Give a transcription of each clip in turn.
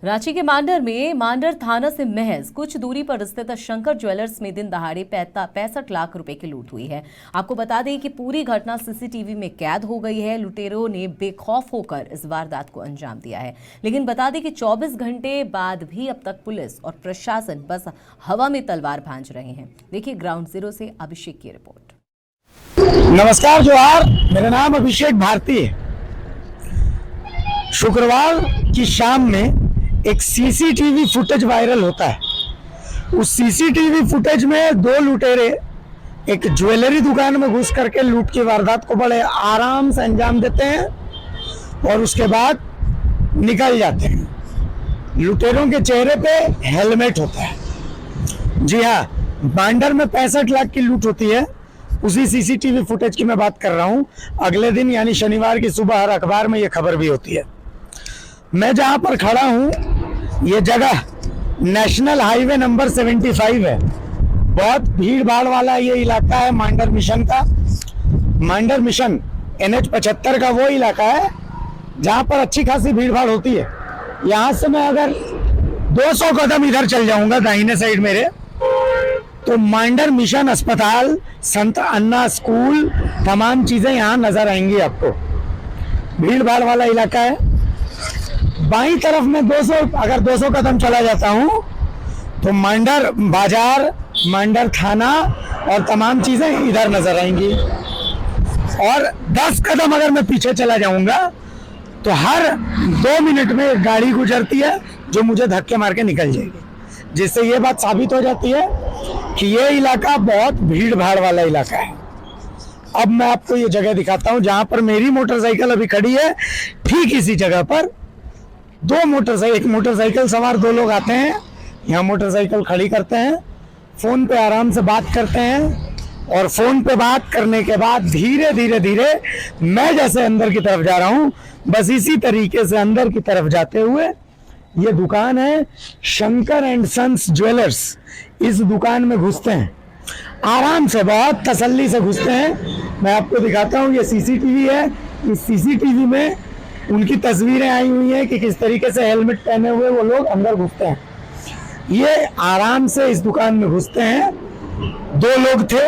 रांची के मांडर थाना से महज कुछ दूरी पर स्थित शंकर ज्वेलर्स में दिन दहाड़े 65 लाख रुपए की लूट हुई है। आपको बता दें कि पूरी घटना सीसीटीवी में कैद हो गई है। लुटेरों ने बेखौफ होकर इस वारदात को अंजाम दिया है। लेकिन बता दें कि 24 घंटे बाद भी अब तक पुलिस और प्रशासन बस हवा में तलवार भांज रहे हैं। देखिए ग्राउंड जीरो से अभिषेक की रिपोर्ट। नमस्कार जोहार, मेरा नाम अभिषेक भारती है। शुक्रवार की शाम में एक सीसीटीवी फुटेज वायरल होता है। उस सीसीटीवी फुटेज में दो लुटेरे एक ज्वेलरी दुकान में घुस करके लूट की वारदात को बड़े आराम से अंजाम देते हैं और उसके बाद निकल जाते हैं। लुटेरों के चेहरे पे हेलमेट होता है। जी हाँ, बांडर में 65 लाख की लूट होती है। उसी सीसीटीवी फुटेज की मैं बात कर रहा हूँ। अगले दिन यानी शनिवार की सुबह हर अखबार में ये खबर भी होती है। मैं जहाँ पर खड़ा हूँ ये जगह नेशनल हाईवे नंबर 75 है। बहुत भीड़ भाड़ वाला ये इलाका है मांडर मिशन का। मांडर मिशन NH 75 का वो इलाका है जहाँ पर अच्छी खासी भीड़ भाड़ होती है। यहाँ से मैं अगर 200 कदम इधर चल जाऊंगा दाहिने साइड मेरे, तो मांडर मिशन अस्पताल, संत अन्ना स्कूल, तमाम चीजें यहाँ नजर आएंगी आपको। भीड़ भाड़ वाला इलाका है। बाईं तरफ में 200 कदम चला जाता हूँ तो मांडर बाजार, मांडर थाना और तमाम चीजें इधर नजर आएंगी। और 10 कदम अगर मैं पीछे चला जाऊंगा तो हर 2 मिनट में एक गाड़ी गुजरती है जो मुझे धक्के मार के निकल जाएगी, जिससे ये बात साबित हो जाती है कि ये इलाका बहुत भीड़ भाड़ वाला इलाका है। अब मैं आपको ये जगह दिखाता हूँ जहां पर मेरी मोटरसाइकिल अभी खड़ी है। ठीक इसी जगह पर एक मोटरसाइकिल सवार 2 लोग आते हैं, यहाँ मोटरसाइकिल खड़ी करते हैं, फोन पे आराम से बात करते हैं और फोन पे बात करने के बाद धीरे धीरे मैं जैसे अंदर की तरफ जा रहा हूँ, बस इसी तरीके से अंदर की तरफ जाते हुए ये दुकान है शंकर एंड सन्स ज्वेलर्स। इस दुकान में घुसते हैं, आराम से बहुत तसल्ली से घुसते हैं। मैं आपको दिखाता हूँ, ये सीसीटीवी है। इस सीसीटीवी में उनकी तस्वीरें आई हुई हैं कि किस तरीके से हेलमेट पहने हुए वो लोग अंदर घुसते हैं। ये आराम से इस दुकान में घुसते हैं। 2 लोग थे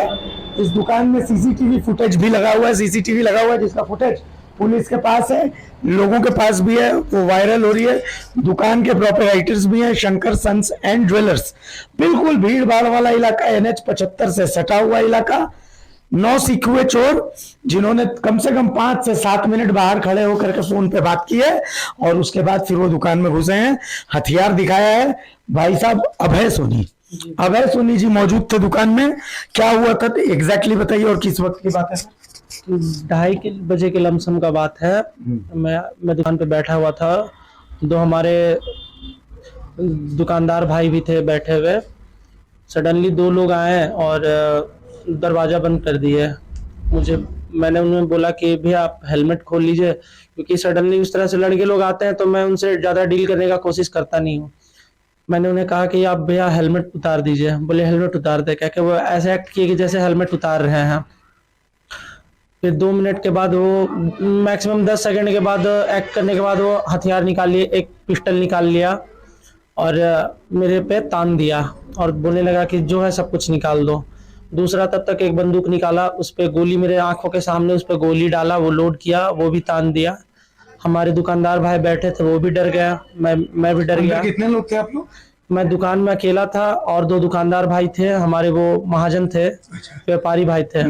इस दुकान में। सीसीटीवी फुटेज भी लगा हुआ है, सीसीटीवी लगा हुआ है जिसका फुटेज पुलिस के पास है, लोगों के पास भी है, वो वायरल हो रही है। दुकान के प्रोपराइटर्स भी हैं, शंकर सन्स एंड ज्वेलर्स। बिल्कुल भीड़ भाड़ वाला इलाका, NH 75 से सटा हुआ इलाका। 9 सीखुए चोर जिन्होंने कम से कम 5 से 7 मिनट बाहर खड़े होकर के फोन पे बात की है और उसके बाद फिर वो दुकान में घुसे हैं। हथियार दिखाया है भाई साहब अभय सोनी जी मौजूद थे दुकान में। क्या हुआ था एग्जैक्टली बताइए और किस वक्त की बात है? 2:30 बजे के लमसम का बात है। मैं दुकान पे बैठा हुआ था। 2 हमारे दुकानदार भाई भी थे बैठे हुए। सडनली 2 लोग आए और दरवाजा बंद कर दिए। मैंने उन्हें बोला कि भैया आप हेलमेट खोल लीजिए, क्योंकि सडनली उस तरह से लड़के लोग आते हैं तो मैं उनसे ज़्यादा डील करने का कोशिश करता नहीं हूँ। मैंने उन्हें कहा कि आप भैया हेलमेट उतार दीजिए। बोले हेलमेट उतार दे, क्या वो ऐसे एक्ट किए कि जैसे हेलमेट उतार रहे हैं। फिर 2 मिनट के बाद वो मैक्सिमम 10 सेकंड के बाद एक्ट करने के बाद वो हथियार निकाल लिए, एक पिस्टल निकाल लिया और मेरे पे तान दिया और बोलने लगा कि जो है सब कुछ निकाल दो। दूसरा तब तक एक बंदूक निकाला, उस पर गोली, मेरे आंखों के सामने उस पर गोली डाला, वो लोड किया, वो भी तान दिया। हमारे दुकानदार भाई बैठे थे, वो भी डर गया, मैं भी डर गया। कितने लोग थे आप लोग? मैं दुकान में अकेला था और 2 दुकानदार भाई थे हमारे, वो महाजन थे, व्यापारी भाई थे।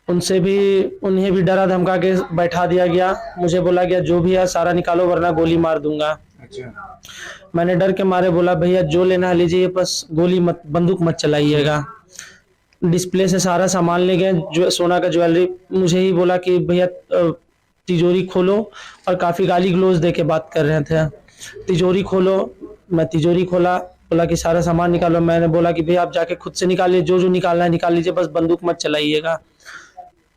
उन्हें भी डरा धमका के बैठा दिया गया। मुझे बोला गया जो भी है सारा निकालो वरना गोली मार दूंगा। अच्छा। मैंने डर के मारे बोला भैया जो लेना है लीजिए, बस गोली मत, बंदूक मत चलाइएगा। डिस्प्ले से सारा सामान ले गए, जो सोना का ज्वेलरी। मुझे ही बोला कि भैया तिजोरी खोलो, और काफी गाली गलौज दे के बात कर रहे थे। तिजोरी खोलो, मैं तिजोरी खोला, बोला कि सारा सामान निकालो। मैंने बोला कि भैया आप जाके खुद से निकालिए, जो निकालना है निकाल लीजिए, बस बंदूक मत चलाइएगा।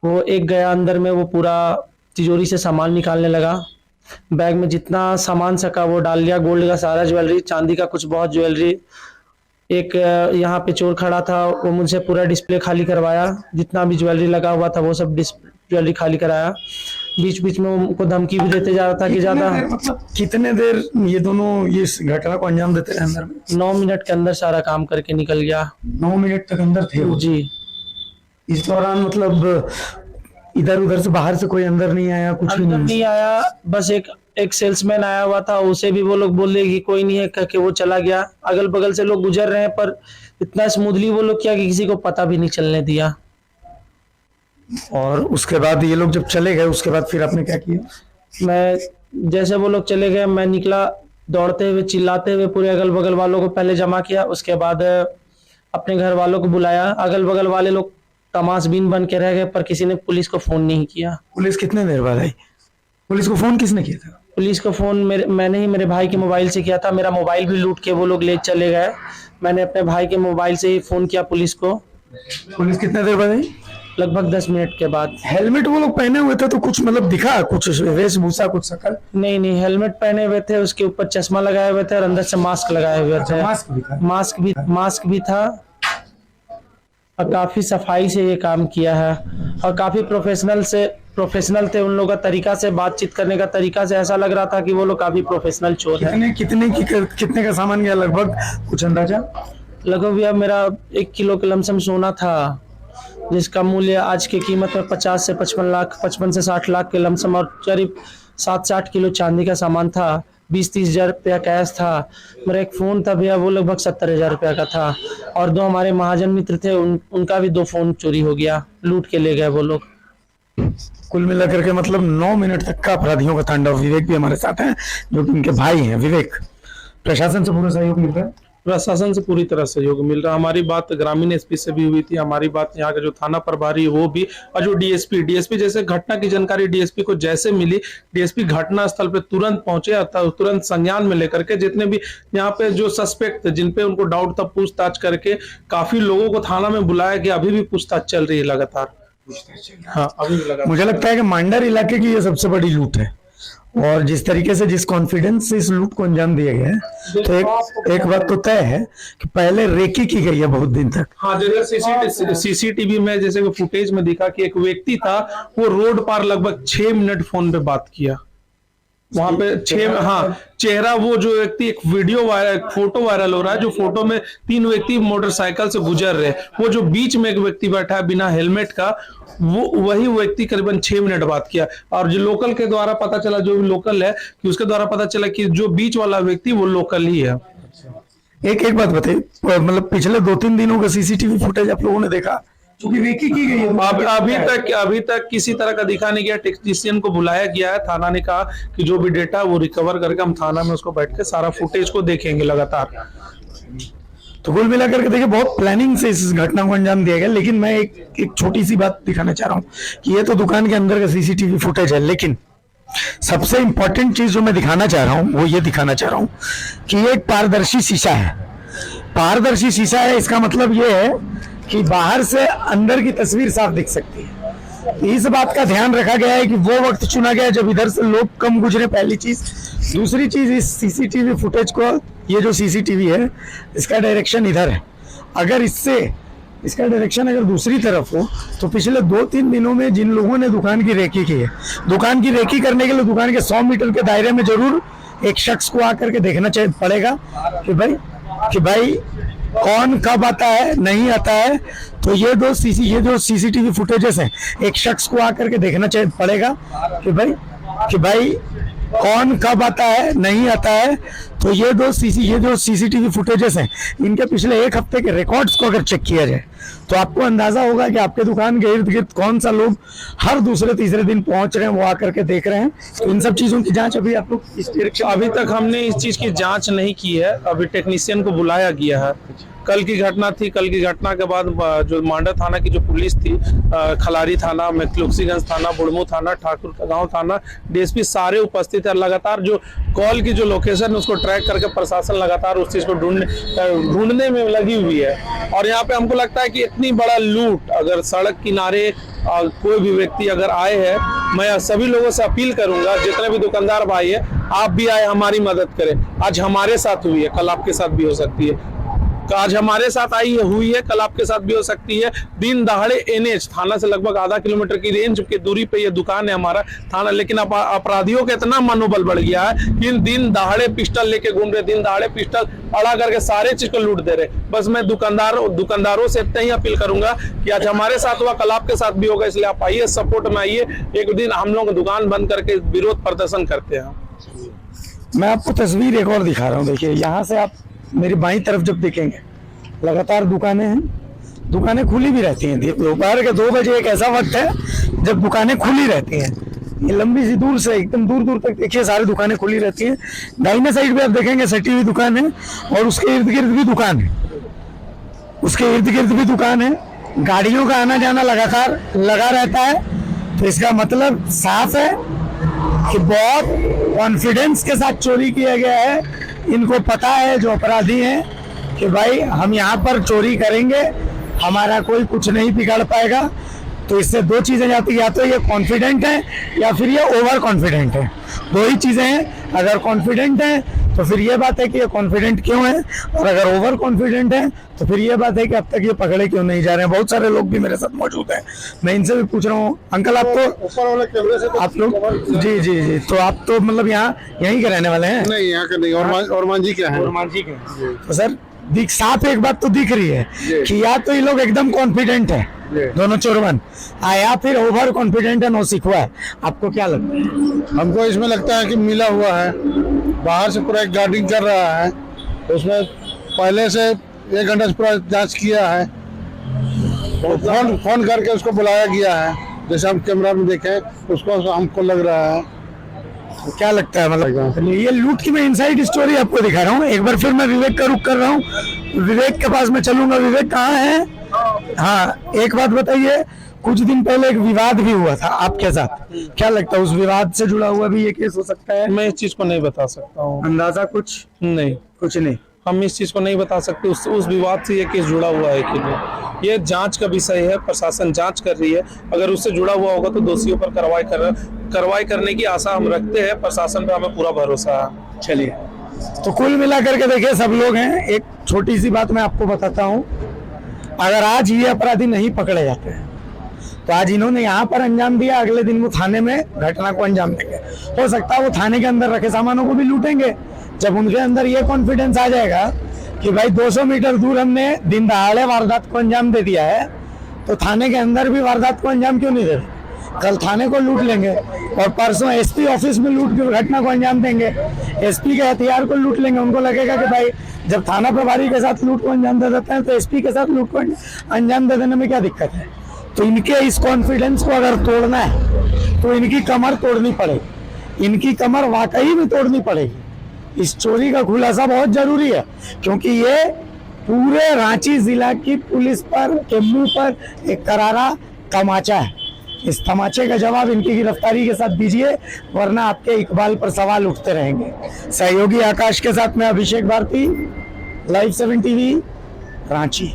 वो एक गया अंदर में, वो पूरा तिजोरी से सामान निकालने लगा। बैग में जितना सामान सका वो डाल लिया, गोल्ड का सारा ज्वेलरी, चांदी का कुछ बहुत ज्वेलरी। एक यहाँ पे चोर खड़ा था, वो मुझसे पूरा डिस्प्ले खाली करवाया, जितना भी ज्वेलरी लगा हुआ था वो सब ज्वेलरी खाली कराया। बीच बीच में उनको धमकी भी देते जा रहा था कि ज्यादा। मतलब कितने देर ये दोनों ये इस घटना को अंजाम देते रहे अंदर में? 9 मिनट के अंदर सारा काम करके निकल गया। 9 मिनट तक अंदर थे वो? जी। इस दौरान मतलब इधर उधर से बाहर से कोई अंदर नहीं आया, कुछ भी अंदर नहीं? नहीं आया, बस एक सेल्समैन आया हुआ था, उसे भी वो लोग बोल रहे कि कोई नहीं है कह के वो चला गया। अगल बगल से लोग गुजर रहे हैं पर इतना स्मूथली वो लोग किया कि किसी को पता भी नहीं चलने दिया। और उसके बाद ये लोग जब चले गए उसके बाद फिर आपने क्या किया? मैं जैसे वो लोग चले गए मैं निकला दौड़ते हुए चिल्लाते हुए, पूरे अगल बगल वालों को पहले जमा किया, उसके बाद अपने घर वालों को बुलाया। अगल बगल वाले लोग तमाशबीन बन के रह गए पर किसी ने पुलिस को फोन नहीं किया। पुलिस कितने देर बाद आई? पुलिस को फोन किसने किया था? पुलिस को फोन मैंने ही मेरे भाई के मोबाइल से किया था। मेरा मोबाइल भी लूट के वो लोग ले चले गए। मैंने अपने भाई के मोबाइल से ही फोन किया पुलिस को। पुलिस कितने देर बाद आई? लगभग 10 मिनट के बाद। हेलमेट वो लोग पहने हुए थे तो कुछ मतलब दिखा कुछ वेशभूषा, कुछ शकल? नहीं, हेलमेट पहने हुए थे, उसके ऊपर चश्मा लगाए हुए थे और अंदर से मास्क लगाए हुए थे। मास्क भी था? मास्क भी था और काफी सफाई से ये काम किया है और काफी प्रोफेशनल थे। उन लोगों का तरीका से बातचीत करने का तरीका से ऐसा लग रहा था कि वो लोग काफी प्रोफेशनल चोर है। कितने का सामान गया लगभग, कुछ अंदाजा? लगभग भैया मेरा 1 किलो के लमसम सोना था जिसका मूल्य आज की कीमत में 50 से 55 से 60 लाख के लमसम, और करीब 7 से 8 किलो चांदी का सामान था। 20-30 हजार रुपया कैश था। मेरा एक फोन था भैया, वो लगभग 70,000 रुपया का था। और 2 हमारे महाजन मित्र थे, उनका भी 2 फोन चोरी हो गया, लूट के ले गए वो लोग। कुल मिलाकर के मतलब 9 मिनट तक का अपराधियों का तांडव। विवेक भी हमारे साथ हैं जो कि इनके भाई हैं। विवेक, प्रशासन से पूरा सहयोग मिल रहा है? प्रशासन से पूरी तरह सहयोग मिल रहा है। हमारी बात ग्रामीण एसपी से भी हुई थी, हमारी बात यहाँ का जो थाना प्रभारी वो भी, और जो डीएसपी जैसे घटना की जानकारी डीएसपी को जैसे मिली, डीएसपी घटना स्थल पे तुरंत पहुंचे, तुरंत संज्ञान में लेकर के जितने भी यहाँ पे जो सस्पेक्ट थे जिन पे उनको डाउट था पूछताछ करके काफी लोगों को थाना में बुलाया गया। अभी भी पूछताछ चल रही है लगातार। हाँ, अभी भी लगातार। मुझे लगता है कि मांडर इलाके की ये सबसे बड़ी लूट है और जिस तरीके से जिस कॉन्फिडेंस से इस लूट को अंजाम दिया गया है तो एक बात तो तय है कि पहले रेकी की गई है बहुत दिन तक। हाँ, जैसे सीसीटीवी में जैसे फुटेज में दिखा कि एक व्यक्ति था वो रोड पार लगभग 6 मिनट फोन पे बात किया वहां पे। चेहरा वो जो व्यक्ति, एक वीडियो वायरल, एक फोटो वायरल हो रहा है जो फोटो में 3 व्यक्ति मोटरसाइकिल से गुजर रहे, वो जो बीच में एक व्यक्ति बैठा है बिना हेलमेट का, वही व्यक्ति करीबन 6 मिनट बात किया। और जो लोकल के द्वारा पता चला, जो भी लोकल है, कि उसके द्वारा पता चला कि जो बीच वाला व्यक्ति वो लोकल ही है। एक बात बताइए, मतलब पिछले 2-3 दिनों का सीसीटीवी फुटेज आप लोगों ने देखा? क्योंकि रेकी की गई है। अभी तक किसी तरह का दिखा नहीं गया। टेक्नीशियन को बुलाया गया है, थाना ने कहा कि जो भी डेटा वो रिकवर करके हम थाना में उसको बैठ के सारा फुटेज को देखेंगे लगातार। तो कुल मिलाकर के देखिए बहुत प्लानिंग से इस घटना को अंजाम दिया गया। लेकिन मैं एक छोटी सी बात दिखाना चाह रहा हूँ कि ये तो दुकान के अंदर का सीसीटीवी फुटेज है, लेकिन सबसे इंपॉर्टेंट चीज जो मैं दिखाना चाह रहा हूँ वो ये दिखाना चाह रहा हूँ कि ये एक पारदर्शी शीशा है। पारदर्शी शीशा है, इसका मतलब ये है कि बाहर से अंदर की तस्वीर साफ दिख सकती है। इस बात का ध्यान रखा गया है कि वो वक्त चुना गया जब इधर से लोग कम गुजरे, पहली चीज। दूसरी चीज, इस सीसीटीवी फुटेज को, ये जो सीसीटीवी है इसका डायरेक्शन इधर है। अगर इसका डायरेक्शन अगर दूसरी तरफ हो तो पिछले 2-3 दिनों में जिन लोगों ने दुकान की रेकी की है, दुकान की रेकी करने के लिए दुकान के 100 मीटर के दायरे में जरूर एक शख्स को आकर के देखना पड़ेगा कि भाई कौन कब आता है, नहीं आता है। तो ये जो सीसीटीवी फुटेजेस हैं, एक शख्स को आकर के देखना पड़ेगा कि भाई कौन कब आता है, नहीं आता है। तो ये जो सीसीटीवी फुटेजेस हैं, इनके पिछले 1 हफ्ते के रिकॉर्ड्स को अगर चेक किया जाए तो आपको अंदाजा होगा कि आपके दुकान के इर्द गिर्द कौन सा लोग हर दूसरे-तीसरे दिन पहुंच रहे हैं, वो आकर के देख रहे हैं। तो इन सब चीजों की जांच अभी आप लोग इस डायरेक्शन, अभी तक हमने इस चीज की जांच नहीं की है। अभी टेक्नीशियन को बुलाया गया है। कल की घटना थी, कल की घटना के बाद जो मांडर थाना की जो पुलिस थी, खलारी थाना, तुलसीगंज थाना, बुढ़मू थाना, ठाकुर का गांव थाना, डीएसपी सारे उपस्थित है। लगातार जो कॉल की जो लोकेशन है उसको ट्रैक करके प्रशासन लगातार उस चीज को ढूंढने में लगी हुई है। और यहाँ पे हमको लगता है कि इतनी बड़ा लूट अगर सड़क किनारे कोई भी व्यक्ति अगर आए है, मैं सभी लोगों से अपील करूंगा, जितने भी दुकानदार भाई है, आप भी आए, हमारी मदद करें। आज हमारे साथ हुई है, कल आपके साथ भी हो सकती है। आज हमारे साथ हुई है, कल आपके साथ भी हो सकती है। दिन दहाड़े एनएच थाना से लगभग आधा किलोमीटर की रेंज की दूरी पे ये दुकान है हमारा थाना, लेकिन अपराधियों का इतना मनोबल बढ़ गया है कि दिन दहाड़े पिस्टल लेके घूम रहे, दिन दहाड़े पिस्टल अड़ा करके सारे चीज को लूट दे रहे। बस मैं दुकानदारों से इतना ही अपील करूंगा कि आज हमारे साथ हुआ, कल आपके साथ भी होगा, इसलिए आप आइए, सपोर्ट में आइए। एक दिन हम लोग दुकान बंद करके विरोध प्रदर्शन करते हैं। मैं आपको तस्वीर एक और दिखा रहा हूँ, देखिए यहाँ से आप मेरी बाईं तरफ जब देखेंगे लगातार दुकानें हैं, दुकानें खुली भी रहती हैं। दोपहर के 2 बजे एक ऐसा वक्त है जब दुकानें खुली रहती हैं। ये लंबी सी दूर से एकदम दूर दूर तक देखिए सारी दुकानें खुली रहती हैं। दाहिने साइड पे आप देखेंगे सटी हुई दुकान है और उसके इर्द गिर्द भी दुकान है, उसके इर्द गिर्द भी दुकान है। गाड़ियों का आना जाना लगातार लगा रहता है। तो इसका मतलब साफ है कि बहुत कॉन्फिडेंस के साथ चोरी किया गया है। इनको पता है जो अपराधी हैं कि भाई हम यहाँ पर चोरी करेंगे, हमारा कोई कुछ नहीं बिगाड़ पाएगा। तो इससे 2 चीजें जाती है, या तो ये कॉन्फिडेंट है या फिर ये ओवर कॉन्फिडेंट है। 2 ही चीजें हैं। अगर कॉन्फिडेंट है तो फिर ये बात है कि ये कॉन्फिडेंट क्यों है, और अगर ओवर कॉन्फिडेंट है तो फिर ये बात है कि अब तक ये पकड़े क्यों नहीं जा रहे हैं। बहुत सारे लोग भी मेरे साथ मौजूद हैं, मैं इनसे भी पूछ रहा हूँ। अंकल आपको ऊपर वाले कैमरे से आप लोग जी जी जी, तो आप तो मतलब यहीं के रहने वाले हैं? नहीं, यहाँ के नहीं। और मांझी क्या है? मांझी के। तो सर साफ एक बात तो दिख रही है कि या तो ये लोग एकदम कॉन्फिडेंट है दोनों चोरवन, या फिर ओवर कॉन्फिडेंट है, नौसिखुआ है। आपको क्या लगता है? हमको इसमें लगता है कि मिला हुआ है, बाहर से पूरा गार्डिंग कर रहा है, उसमें पहले से 1 घंटा से पूरा जांच किया है, फोन करके उसको बुलाया गया है, जैसे हम कैमरा में देखें उसको हमको लग रहा है। तो क्या लगता है मतलब ये लूट की मैं इनसाइड स्टोरी आपको दिखा रहा हूँ। एक बार फिर मैं विवेक का रुख कर रहा हूँ, विवेक के पास मैं चलूंगा। विवेक कहाँ है? हाँ, एक बात बताइए, कुछ दिन पहले एक विवाद भी हुआ था आपके साथ, क्या लगता है उस विवाद से जुड़ा हुआ भी ये केस हो सकता है? मैं इस चीज को नहीं बता सकता हूँ। अंदाजा कुछ नहीं, कुछ नहीं, हम इस चीज को नहीं बता सकते उस विवाद से ये केस जुड़ा हुआ है कि नहीं। ये जांच का विषय है, प्रशासन जांच कर रही है। अगर उससे जुड़ा हुआ होगा तो दोषियों पर कार्रवाई करने की आशा हम रखते हैं। प्रशासन पे हमें पूरा भरोसा है। चलिए, तो कुल मिलाकर के देखिए सब लोग हैं। एक छोटी सी बात मैं आपको बताता हूँ, अगर आज ये अपराधी नहीं पकड़े जाते हैं तो आज इन्होंने यहाँ पर अंजाम दिया, अगले दिन वो थाने में घटना को अंजाम देंगे। हो सकता है वो थाने के अंदर रखे सामानों को भी लूटेंगे। जब उनके अंदर ये कॉन्फिडेंस आ जाएगा कि भाई 200 मीटर दूर हमने दिन दहाड़े वारदात को अंजाम दे दिया है, तो थाने के अंदर भी वारदात को अंजाम क्यों नहीं दे रहे? कल थाने को लूट लेंगे और परसों एसपी ऑफिस में लूट के घटना को अंजाम देंगे, एसपी के हथियार को लूट लेंगे। उनको लगेगा कि भाई जब थाना प्रभारी के साथ लूट को अंजाम दे देते हैं तो एसपी के साथ लूट को अंजाम दे देने में क्या दिक्कत है? तो इनके इस कॉन्फिडेंस को अगर तोड़ना है तो इनकी कमर तोड़नी पड़ेगी, इनकी कमर वाकई में तोड़नी पड़ेगी। इस चोरी का खुलासा बहुत जरूरी है, क्योंकि ये पूरे रांची जिला की पुलिस पर के मुंह पर एक करारा तमाचा है। इस तमाचे का जवाब इनकी गिरफ्तारी के साथ दीजिए, वरना आपके इकबाल पर सवाल उठते रहेंगे। सहयोगी आकाश के साथ मैं अभिषेक भारती, लाइव 7 टीवी, रांची।